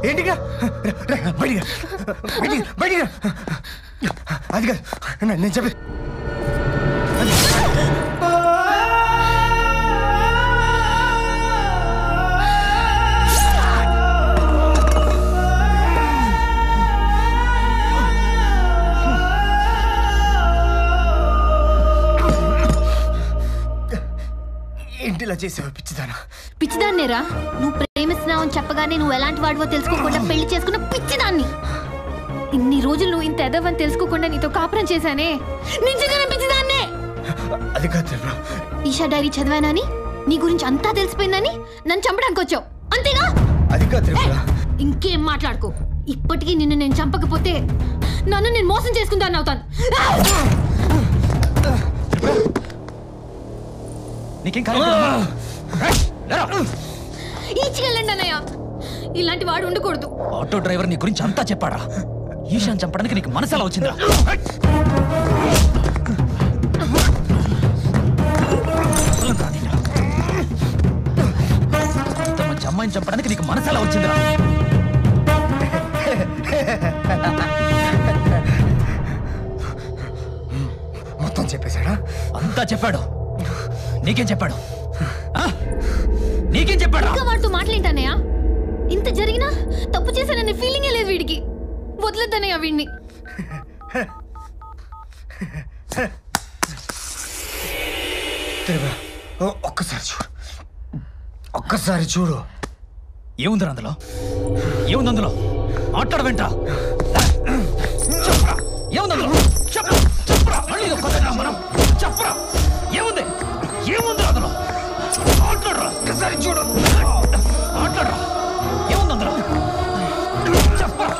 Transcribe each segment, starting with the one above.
ఏంటిగా బయటిగా బయటిగా బయటిగా అది కాదు నేను చెప్పి ఏంటిలా చేసావు పిచ్చిదానా? పిచ్చిదాన్నేరా నువ్వు ప్రేమిస్తున్నావు అని చెప్పగానే నువ్వు ఎలాంటి వాడివో తెలుసుకోకుండా పెళ్లి చేసుకున్న పిచ్చిదాన్ని. ఇన్ని రోజులు నువ్వు ఇంత ఎదవని తెలుసుకోకుండా నీతో కాపురం చేశానే, నిజంగానే పిచ్చిదాన్నే. అది కాదు ఈషా డైరీ చదివానని నీ గురించి అంతా తెలిసిపోయిందని నన్ను చంపడానికి వచ్చావు అంతేగా? అది కాదు ఇంకేం మాట్లాడుకో. ఇప్పటికీ నిన్ను నేను చంపకపోతే నన్ను నేను మోసం చేసుకుందాన్ని అవుతాను. ఈచికెళ్ళండి అన్నయ్య, ఇలాంటి వాడు ఉండకూడదు. ఆటో డ్రైవర్ నీ గురించి అంతా చెప్పాడా? ఈశాన్ చంపడానికి నీకు మనసు ఎలా వచ్చిందా? ఇంత మంచి అమ్మాయిని చంపడానికి నీకు మనసు ఎలా వచ్చిందిరా? మొత్తం చెప్పేశాడా? అంతా చెప్పాడు. నీకేం చెప్పాడు? నీకేం చెప్పాడు? ఇంకా వాడితో మాట్లాడేంటన్నయ్య? ఇంత జరిగినా తప్పు చేశాననే ఫీలింగే లేదు వీడికి. వదలద్దన్నయ్య వీడిని. ఒక్కసారి చూడు, ఒక్కసారి చూడు. ఏముంది అందులో? ఏముంది అందులో? మాట్లాడవేంటా? ఏముంది అందులో? చెప్పరా, ఏముంది? ఏముంది అందులో? మాట్లాడరా, ఒక్కసారి చూడు. మాట్లాడరా, ఏముంది అందులో? చెప్పరా.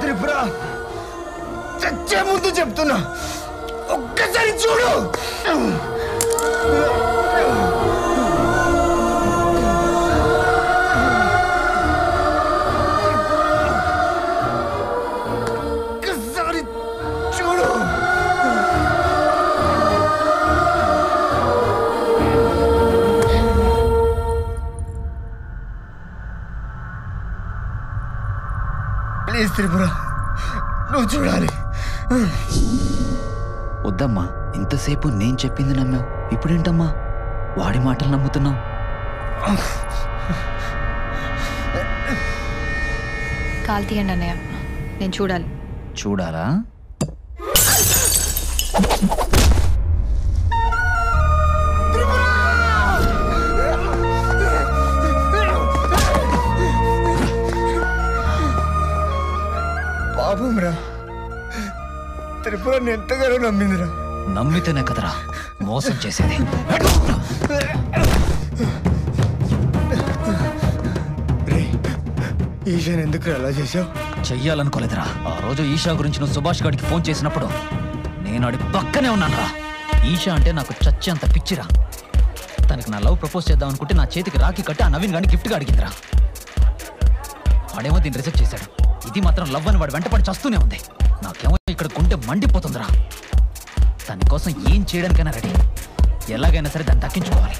త్రిపుర, చచ్చే ముందు చెప్తున్నా, ఒక్కసారి చూడు. ప్లీజ్ త్రిపుర, నువ్వు చూడాలి. వద్దమ్మా, ఇంతసేపు నేను చెప్పింది నమ్మావు, ఇప్పుడేంటమ్మా వాడి మాటలు నమ్ముతున్నావు? కాల్ తీయండి అన్నయ్య, నేను చూడాలి. చూడాలా? పాపంరా, త్రిపుర ఎంతగానో నమ్మిందిరా. నమ్మితేనే కదరా మోసం చేసేది. ఈశాన్ ఎందుకు అలా చేసావు? చెయ్యాలనుకోలేదురా. ఆ రోజు ఈషా గురించి నువ్వు సుభాష్ గారికి ఫోన్ చేసినప్పుడు నేను ఆడి పక్కనే ఉన్నానురా. ఈషా అంటే నాకు చచ్చేంత పిచ్చిరా. తనకి నా లవ్ ప్రపోజ్ చేద్దాం అనుకుంటే నా చేతికి రాఖీ కట్టి ఆ నవీన్ గాని గిఫ్ట్గా అడిగిందిరా. వాడేమో దీన్ని రిజెక్ట్ చేశాడు. ఇది మాత్రం లవ్ అని వాడు వెంటపడి చస్తూనే ఉంది. నాకేమో ఇక్కడ గుండె మండిపోతుందిరా. దానికోసం ఏం చేయడానికైనా రెడీ. ఎలాగైనా సరే దాన్ని దక్కించుకోవాలి.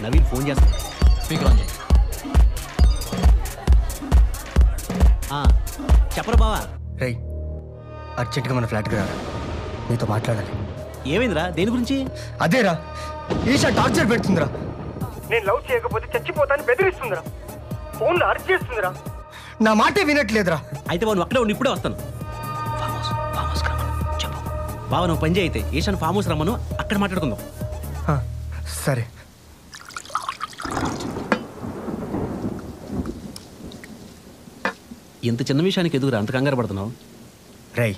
నవీన్ ఫోన్ చేస్తాను. స్పీకర్ ఆన్ చేయి. చెప్పరా బావా? రై, అర్జెంట్గా మన ఫ్లాట్కి రా, నీతో మాట్లాడాలి. ఏమైందిరా? దేని గురించి? అదేరా, ఈషా టార్చర్ పెడుతుందిరా. నేను లవ్ చేయకపోతే చచ్చిపోతాను బెదిరిస్తుందిరా. ఫోన్లో అరెస్ట్ చేస్తుందిరా. నా మాటే వినట్లేదురా. అయితే నువ్వు అక్కడే ఉండి ఇప్పుడే వస్తాను. చెప్పు బావా, నువ్వు పని చేయి. అయితే ఈశాన్ ఫామ్ హౌస్ రమ్మను, అక్కడ మాట్లాడుకుందాం. సరే. ఇంత చిన్న విషయానికి ఎదుగురా అంత కంగారు పడుతున్నావు? రై,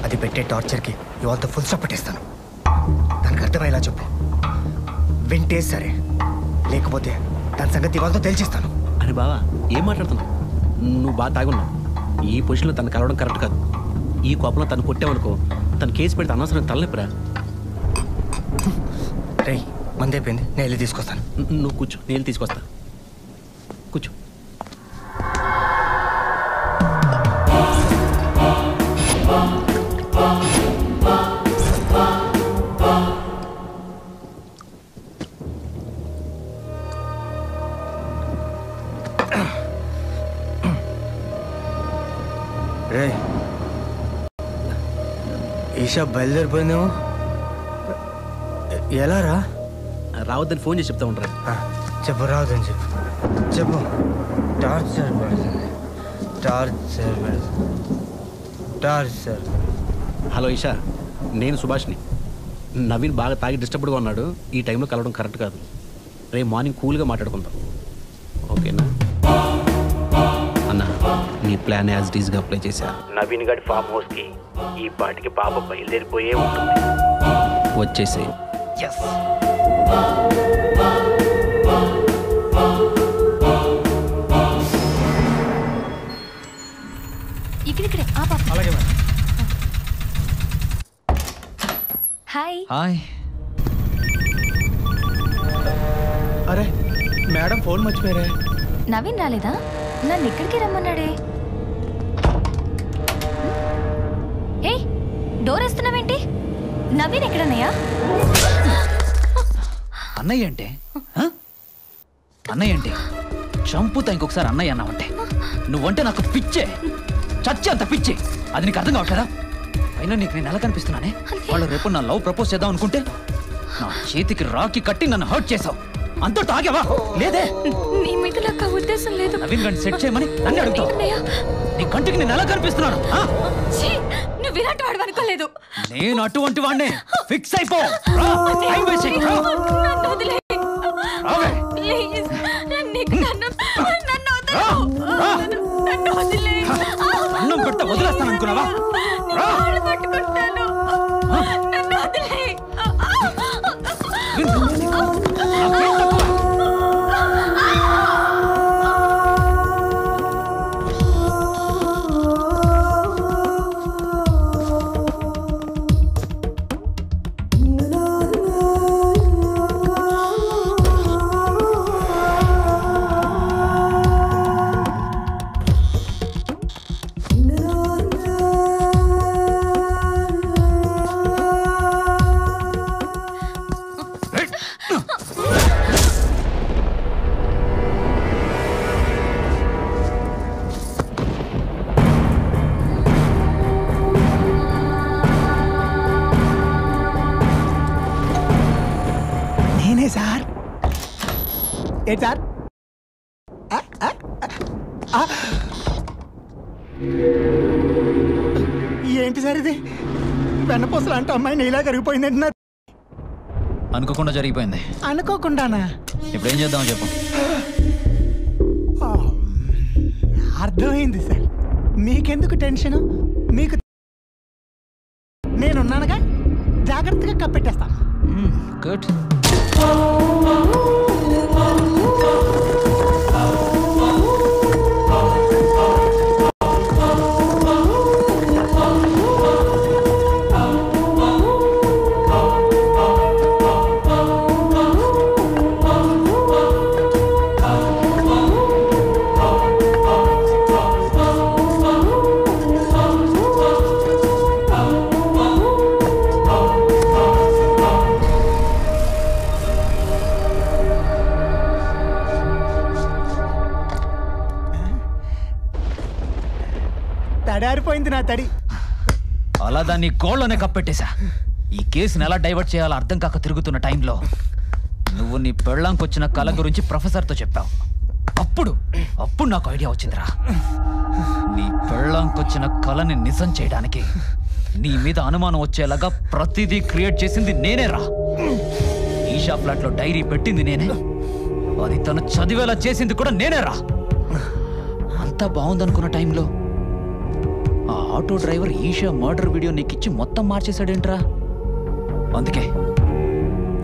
అది పెట్టే టార్చర్కి ఇవాళతో ఫుల్ స్టాప్ పెట్టేస్తాను. దానికి అర్థమయ్యేలా చెప్పు. వింటే సరే, లేకపోతే దాని సంగతి ఇవాళతో తేల్చేస్తాను. అరే బావా, ఏం మాట్లాడుతున్నావు? నువ్వు బాగా తాగున్నావు. ఈ పొజిషన్లో తను కలవడం కరెక్ట్ కాదు. ఈ కోపంలో తను కొట్టావనుకో, తను కేసు పెడితే అనవసరం తలనొప్పిరా. రై, మందైపోయింది, నేను వెళ్ళి తీసుకొస్తాను. నువ్వు కూర్చో, నేను తీసుకొస్తా. కూర్చో. రే ఈషా బయలుదేరిపోయిందేమో. ఎలా రా? రావద్దని ఫోన్ చేసి చెప్తా ఉంటారా? చెప్పు, రావద్దని చెప్పు. చెప్పు. టార్చర్ పెడుతుంది, టార్చర్ పెడుతుంది, టార్చర్. హలో ఈషా, నేను సుభాష్ని. నవీన్ బాగా తాగి డిస్టర్బ్డ్గా ఉన్నాడు. ఈ టైంలో కలవడం కరెక్ట్ కాదు. రేపు మార్నింగ్ కూల్గా మాట్లాడుకుందాం, ఓకేనా? అన్న, నీ ప్లాన్ యాజ్ డీజ్గా అప్లై చేశా. నవీన్ గడి ఫామ్ హౌస్కి ఈ పాటికి పాప బయలుదేరిపోయే ఉంటుంది. వచ్చేసే. ఎస్. ఇక్కడిక్కడే ఆ పాప. అలాగే మేడం. హాయ్. హాయ్. అరే మేడం ఫోన్ మర్చిపోయారే. నవీన్ రాలేదా? నన్ను ఇక్కడికి రమ్మన్నాడే. ఏ డోర్ వేస్తున్నావేంటి? నవీన్ ఎక్కడన్నయ్యా? అన్నయ్య అంటే అన్నయ్య అంటే చంపుతా. ఇంకొకసారి అన్నయ్య అన్నావంటే నువ్వంటే నాకు పిచ్చే, చచ్చే అంత పిచ్చే. అది నీకు అర్థం కావట్లేదా? అయినా నీకు నేను ఎలా కనిపిస్తున్నానే? వాళ్ళు రేపు నా లవ్ ప్రపోజ్ చేద్దాం అనుకుంటే నా చేతికి రాకి కట్టి నన్ను హర్ట్ చేసావు. అంతా తాగావా? లేదే. నీ మీద నాకు ఉద్దేశం లేదు. నవీన్ గండి సెట్ చేయమని నన్ను అడుగుతావు. నీ కంటికి నేను ఎలా కనిపిస్తున్నాను? నువ్వు ఇలాంటి వాడు అనుకోలేదు. నేను అటువంటి వాడినే. ఫిక్స్ అయిపో. టైం వేస్ట్ చేయకు. అన్నం పెడితే వదిలేస్తాను అనుకున్నావా? సార్ ఏంటి సార్? ఏంటి సార్ ఇది? వెన్నపూసలు అంటే అమ్మాయి నీలా కరిగిపోయింది అంటున్నారు. అనుకోకుండా జరిగిపోయింది. అనుకోకుండానా? ఇప్పుడు ఏం చేద్దాం చెప్పు. అర్థమైంది సార్. మీకెందుకు టెన్షన్? మీకు నేనున్నానుగా, జాగ్రత్తగా కప్పెట్టేస్తాను. గుడ్. తడారిపోయింది నా తడి. అలా దాన్ని గోళ్ళనే కప్పెట్టేశా. ఈ కేసుని ఎలా డైవర్ట్ చేయాలో అర్థం కాక తిరుగుతున్న టైంలో నువ్వు నీ పెళ్ళాంకొచ్చిన కళ గురించి ప్రొఫెసర్తో చెప్పావు. అప్పుడు నాకు ఐడియా వచ్చిందిరా. నీ పెళ్ళాంకొచ్చిన కళని నిజం చేయడానికి నీ మీద అనుమానం వచ్చేలాగా ప్రతిదీ క్రియేట్ చేసింది నేనేరా. ఈషా ఫ్లాట్ లో డైరీ పెట్టింది నేనే, అది తను చదివేలా చేసింది కూడా నేనేరా. అంతా బాగుందనుకున్న టైంలో ఆ auto driver Esha murder video నీకిచ్చి మొత్తం మార్చేశాడేంట్రా? అందుకే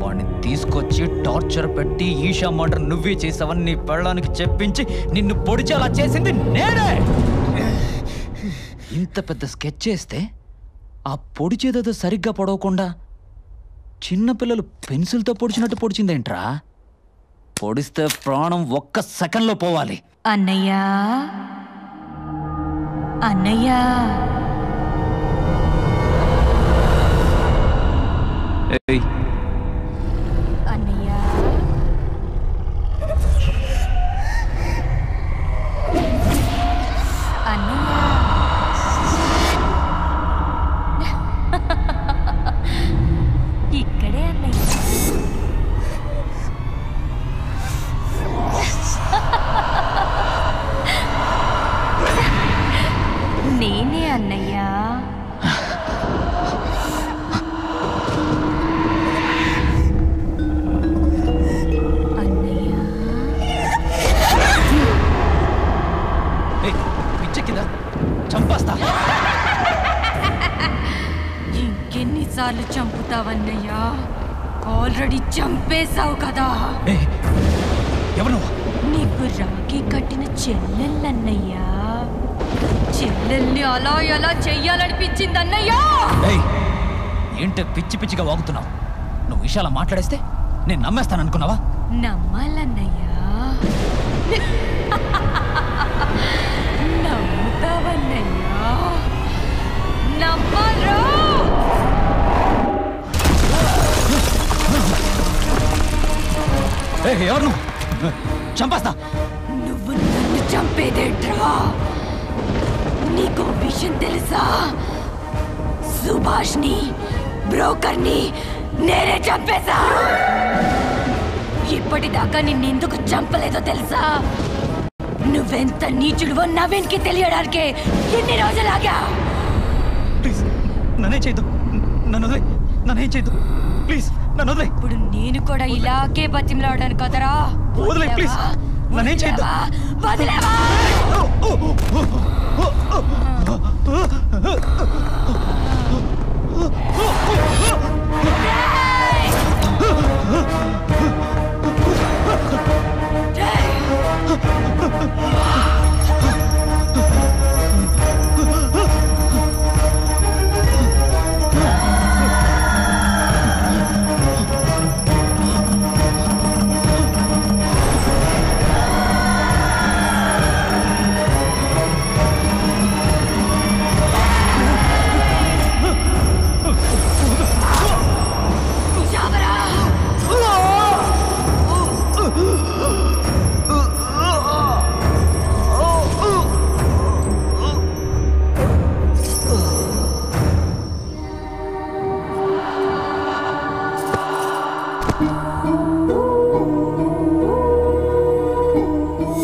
వాడిని తీసుకొచ్చి టార్చర్ పెట్టి ఈషా మర్డర్ నువ్వే చేసావని నీ పెళ్ళానికి చెప్పించి నిన్ను పొడిచేలా చేసింది నేనే. ఇంత పెద్ద స్కెచ్ చేస్తే ఆ పొడిచేదేదో సరిగ్గా పొడవకుండా చిన్నపిల్లలు పెన్సిల్తో పొడిచినట్టు పొడిచిందేంట్రా? పొడిస్తే ప్రాణం ఒక్క సెకండ్లో పోవాలి. అన్నయ్యా అన్నయ్యా అన్నయ్యా అన్నయ్యా నేనే అన్నయ్య. అన్నయ్య పిచ్చెక్కిందా? చంపేస్తా. ఇంకెన్నిసార్లు చంపుతావన్నయ్యా? ఆల్రెడీ చంపేశావు కదా. ఎవరు నువ్వు? నీకు రాఖీ కట్టిన చెల్లెళ్ళన్నయ్యా. చెల్లెల్ని అలా ఎలా చెయ్యాలనిపించిందన్నయ్యా? ఏంటి పిచ్చి పిచ్చిగా వాగుతున్నావు? నువ్వు విషయాలు మాట్లాడేస్తే నేను నమ్మేస్తాననుకున్నావా? నమ్మాలన్నయ్యా. నమ్ముతావన్నయ్యా. నమ్మరా? ఎవరు నువ్వు? చంపేస్తా. నువ్వు నన్ను చంపేదేంట్రా? నీకు విషయం తెలుసా? సుభాష్ని, బ్రోకర్ని నేనే చంపేశా. ఇప్పటిదాకా నిన్నెందుకు చంపలేదో తెలుసా? నువ్వెంత నీచుడువో నవీన్కి తెలియడానికే ఎన్ని రోజులాగా. ప్లీజ్ నన్నేం చేయొద్దు. నన్నేం చేయొద్దు. ప్లీజ్ నన్ను వదిలే. ఇప్పుడు నేను కూడా ఇలాగే బతిమలాడాను కదరా. వదిలే ప్లీజ్. నన్నేం చేయొద్దు. వదిలేవా?